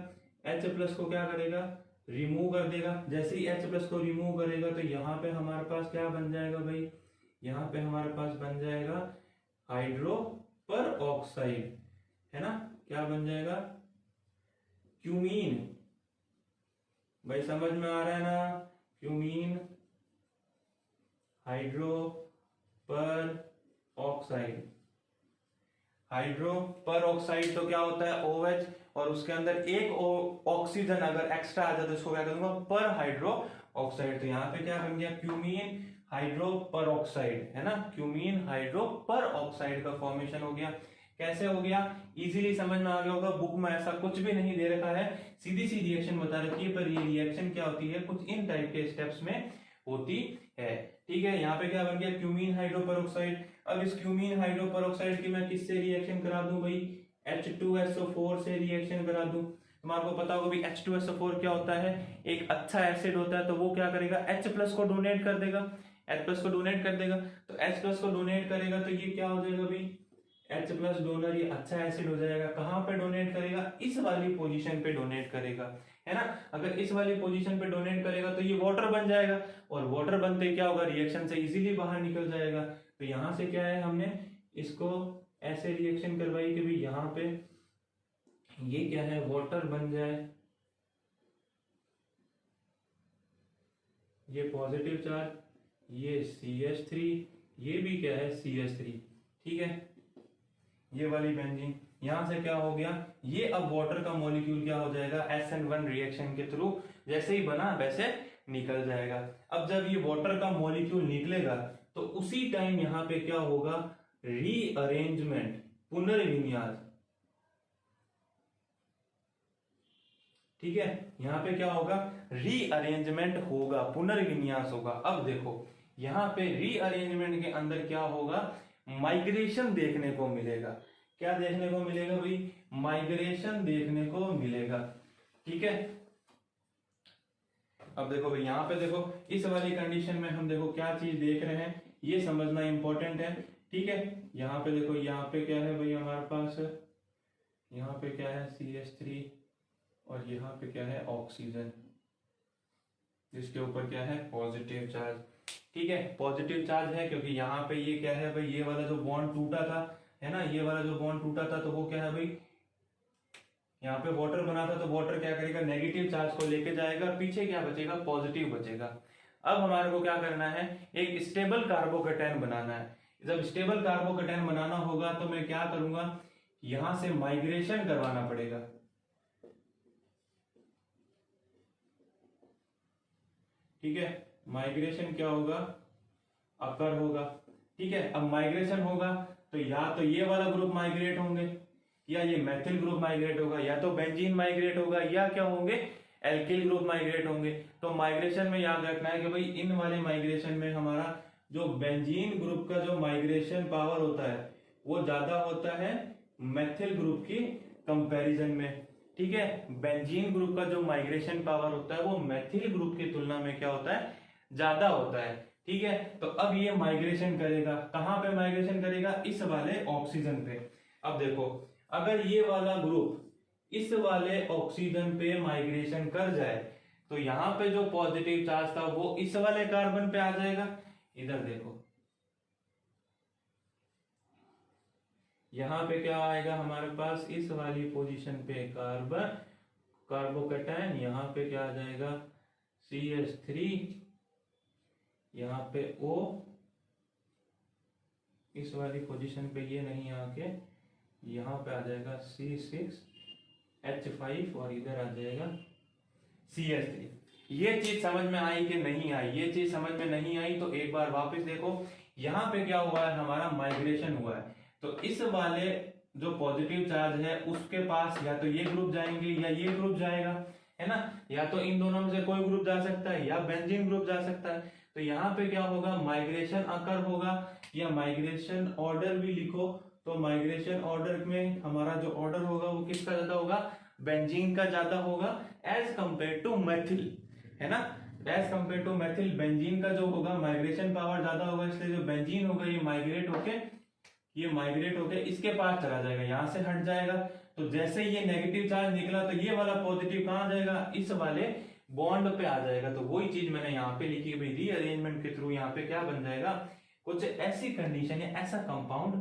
H+ को क्या करेगा, रिमूव कर देगा। जैसे ही H प्लस को रिमूव करेगा तो यहाँ पे हमारे पास क्या बन जाएगा भाई, यहाँ पे हमारे पास बन जाएगा हाइड्रो पर ऑक्साइड, है ना। क्या बन जाएगा, क्यूमीन। भाई समझ में आ रहा है ना, क्यूमीन हाइड्रो पर ऑक्साइड। हाइड्रो पर ऑक्साइड तो क्या होता है OH, और उसके अंदर एक ऑक्सीजन अगर एक्स्ट्रा आ जाए तो इसको क्या करूंगा, पर हाइड्रो ऑक्साइड। तो यहाँ पे क्या बन गया, क्यूमीन हाइड्रो पर ऑक्साइड, है ना। क्यूमीन हाइड्रो पर ऑक्साइड का फॉर्मेशन हो गया। कैसे हो गया, इजीली समझ में आ गया होगा। बुक में ऐसा कुछ भी नहीं दे रखा है, सीधी सी रिएक्शन बता रखी है, पर ये रिएक्शन क्या होती है, कुछ इन टाइप के स्टेप्स में होती है। ठीक है, यहाँ पे क्या बन गया, क्यूमीन हाइड्रो पर ऑक्साइड। अब इस क्यूमीन हाइड्रो पर ऑक्साइड की मैं किससे रिएक्शन करा दूं भाई, H2SO4 से रिएक्शन करा दूं। तुम्हारे को पता होगा भी H2SO4 क्या होता है, एक अच्छा एसिड होता है। तो वो क्या करेगा, H प्लस को डोनेट कर देगा, H प्लस को डोनेट कर देगा। तो H प्लस को डोनेट करेगा तो ये क्या हो जाएगा भाई, H प्लस डोनर, ये अच्छा एसिड हो जाएगा। कहाँ पे डोनेट करेगा, इस वाली पोजीशन पे डोनेट करेगा, है ना। अगर इस वाली पोजीशन पे डोनेट करेगा तो ये वाटर बन जाएगा, और वाटर बनते क्या होगा, रिएक्शन से इजीली बाहर निकल जाएगा। तो यहां से क्या है, हमने इसको ऐसे रिएक्शन करवाई कि भाई यहाँ पे ये क्या है, वाटर बन जाए, ये पॉजिटिव चार्ज, ये CH3, ये भी क्या है CH3, ठीक है, ये वाली बेंजीन। यहां से क्या हो गया, ये अब वाटर का मॉलिक्यूल क्या हो जाएगा, SN1 रिएक्शन के थ्रू जैसे ही बना वैसे निकल जाएगा। अब जब ये वाटर का मॉलिक्यूल निकलेगा तो उसी टाइम यहाँ पे क्या होगा, रीअरेंजमेंट, पुनर्विन्यास। ठीक है, यहाँ पे क्या होगा, रीअरेंजमेंट होगा, पुनर्विन्यास होगा। अब देखो यहाँ पे रीअरेंजमेंट के अंदर क्या होगा, माइग्रेशन देखने को मिलेगा। क्या देखने को मिलेगा भाई, माइग्रेशन देखने को मिलेगा। ठीक है, अब देखो भाई यहाँ पे देखो, इस वाली कंडीशन में हम देखो क्या चीज देख रहे हैं, ये समझना इंपॉर्टेंट है। ठीक है, यहाँ पे देखो, यहाँ पे क्या है भाई हमारे पास, यहाँ पे क्या है CH3, और यहाँ पे क्या है ऑक्सीजन, जिसके ऊपर क्या है पॉजिटिव चार्ज। ठीक है, पॉजिटिव चार्ज है क्योंकि यहाँ पे ये क्या है भाई, ये वाला जो बॉन्ड टूटा था, है ना, ये वाला जो बॉन्ड टूटा था, तो वो क्या है भाई, यहाँ पे वाटर बना था, तो वाटर क्या करेगा, नेगेटिव चार्ज को लेके जाएगा, पीछे क्या बचेगा, पॉजिटिव बचेगा। अब हमारे को क्या करना है, एक स्टेबल कार्बोकेटायन बनाना है। जब स्टेबल कार्बोकेटायन बनाना होगा तो मैं क्या करूंगा, यहां से माइग्रेशन करवाना पड़ेगा। ठीक है, माइग्रेशन क्या होगा, अकर होगा। ठीक है, अब माइग्रेशन होगा तो या तो ये वाला ग्रुप माइग्रेट होंगे, या ये मेथिल ग्रुप माइग्रेट होगा, या तो बेंजीन माइग्रेट होगा, या क्या होंगे, एल्किल ग्रुप माइग्रेट होंगे। तो माइग्रेशन में याद रखना है कि भाई इन वाले माइग्रेशन में हमारा जो बेंजीन ग्रुप का जो माइग्रेशन पावर होता है वो ज्यादा होता है मेथिल ग्रुप की कंपैरिजन में। ठीक है, बेंजीन ग्रुप का जो माइग्रेशन पावर होता है वो मेथिल ग्रुप की तुलना में क्या होता है, ज्यादा होता है। ठीक है, तो अब ये माइग्रेशन करेगा, कहां पे माइग्रेशन करेगा, इस वाले ऑक्सीजन पे। अब देखो, अगर ये वाला ग्रुप इस वाले ऑक्सीजन पे माइग्रेशन कर जाए तो यहाँ पे जो पॉजिटिव चार्ज था वो इस वाले कार्बन पे आ जाएगा। इधर देखो, यहाँ पे क्या आएगा हमारे पास, इस वाली पोजीशन पे कार्बन, कार्बोकेटायन, यहाँ पे क्या आ जाएगा CH3, यहाँ पे O, इस वाली पोजीशन पे ये नहीं आके यहाँ पे आ जाएगा C6H5, और इधर आ जाएगा CH3। ये चीज समझ में आई कि नहीं आई, ये चीज समझ में नहीं आई तो एक बार वापस देखो, यहाँ पे क्या हुआ है, हमारा माइग्रेशन हुआ है। तो इस वाले जो पॉजिटिव चार्ज है उसके पास या तो ये ग्रुप जाएंगे या ये ग्रुप जाएगा, है ना, या तो इन दोनों में से कोई ग्रुप जा सकता है या बेंजीन ग्रुप जा सकता है। तो यहाँ पे क्या होगा, माइग्रेशन अकर होगा, या माइग्रेशन ऑर्डर भी लिखो। तो माइग्रेशन ऑर्डर में हमारा जो ऑर्डर होगा वो किसका ज्यादा होगा, बेंजीन का ज्यादा होगा एज कंपेयर टू मेथिल, है ना, as compare to methyl benzene का जो होगा माइग्रेशन पावर ज्यादा होगा, इसलिए जो बेंजीन होगा ये माइग्रेट होके इसके पास चला जाएगा, यहां से हट जाएगा। तो जैसे ये नेगेटिव चार्ज निकला तो ये वाला पॉजिटिव कहां जाएगा, इस वाले बॉन्ड पे आ जाएगा। तो वही चीज मैंने यहाँ पे लिखी, भाई रीअरेंजमेंट के थ्रू यहाँ पे क्या बन जाएगा, कुछ ऐसी कंडीशन या ऐसा कंपाउंड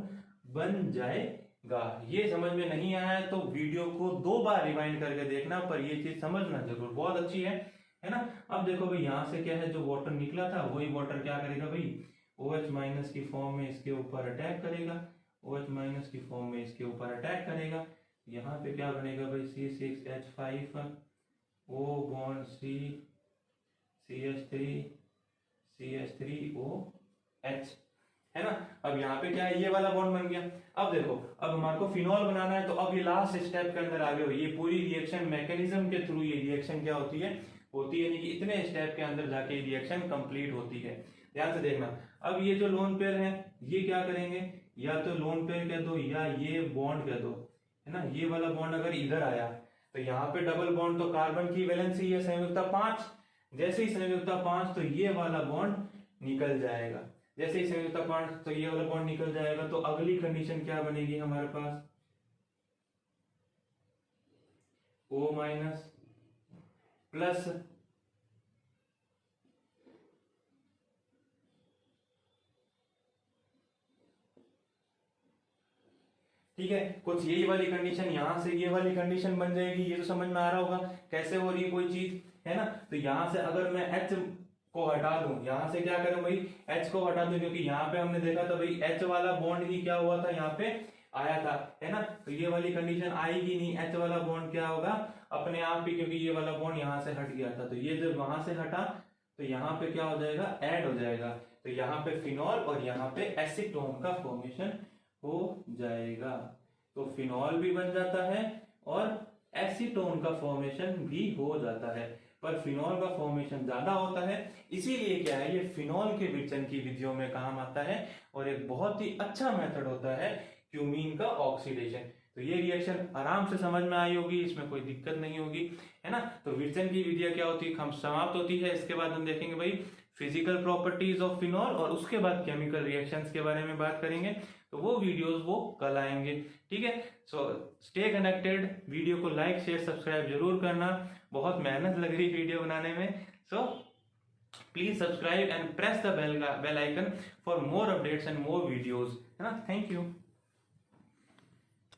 बन जाएगा। ये समझ में नहीं आया तो वीडियो को 2 बार रिवाइंड करके देखना, पर ये चीज समझना जरूर, बहुत अच्छी है ना। अब देखो भाई यहाँ से क्या है, जो वाटर निकला था वही वाटर क्या करेगा भाई, OH माइनस की फॉर्म में इसके ऊपर अटैक करेगा, OH माइनस की फॉर्म में इसके ऊपर अटैक करेगा। यहाँ पे क्या बनेगा भाई, C6H5 O bond C CH3OH, है ना। अब यहाँ पे क्या है, ये वाला बॉन्ड बन गया। अब देखो, अब हमारे को फिनॉल बनाना है, तो अब ये लास्ट स्टेप के अंदर आगे हो, ये पूरी रिएक्शन मैकेनिज्म के थ्रू ये रिएक्शन क्या होती है यानी कि इतने स्टेप के अंदर जाके रिएक्शन कंप्लीट होती है। ध्यान से देखना। अब ये जो लोन पेयर है ये क्या करेंगे, या तो लोन पेयर कह दो या ये बॉन्ड कह दो, है ना। ये वाला बॉन्ड अगर इधर आया तो यहाँ पे डबल बॉन्ड, तो कार्बन की वैलेंसी है संयुक्ता 5, जैसे ही संयुक्ता 5 तो ये वाला बॉन्ड निकल जाएगा, जैसे ही संयुक्ता 5 तो ये वाला बॉन्ड निकल जाएगा। तो अगली कंडीशन क्या बनेगी हमारे पास, O माइनस प्लस ठीक है, कुछ यही वाली कंडीशन यहां से ये वाली कंडीशन बन जाएगी। ये तो समझ में आ रहा होगा कैसे हो रही है कोई चीज, है ना। तो यहां से अगर मैं H को हटा दूं, यहां से क्या करूं भाई, H को हटा दूं, क्योंकि यहाँ पे हमने देखा था भाई H वाला बॉन्ड ही क्या हुआ था, यहाँ पे आया था, है ना। तो ये वाली कंडीशन आएगी नहीं, H वाला बॉन्ड क्या होगा अपने आप ही, क्योंकि ये वाला बॉन्ड यहाँ से हट गया था। तो ये जब वहां से हटा तो यहाँ पे क्या हो जाएगा, ऐड हो जाएगा। तो यहाँ पे फिनॉल और यहाँ पे एसीटोन का फॉर्मेशन हो जाएगा। तो फिनॉल भी बन जाता है और एसीटोन का फॉर्मेशन भी हो जाता है, पर फिनॉल का फॉर्मेशन ज्यादा होता है, इसीलिए क्या है ये फिनॉल के विचलन की विधियों में काम आता है और एक बहुत ही अच्छा मेथड होता है क्यूमीन का ऑक्सीडेशन। तो ये रिएक्शन आराम से समझ में आई होगी, इसमें कोई दिक्कत नहीं होगी, है ना। तो विचलन की विधियां क्या होती है, हम समाप्त होती है। इसके बाद हम देखेंगे भाई फिजिकल प्रॉपर्टीज ऑफ फिनॉल और उसके बाद केमिकल रिएक्शंस के बारे में बात करेंगे। तो वो वीडियोस वो कल आएंगे, ठीक है। सो स्टे कनेक्टेड, वीडियो को लाइक शेयर सब्सक्राइब जरूर करना, बहुत मेहनत लग रही वीडियो बनाने में। So please subscribe and press the bell icon for more updates and more videos, है ना। Thank you.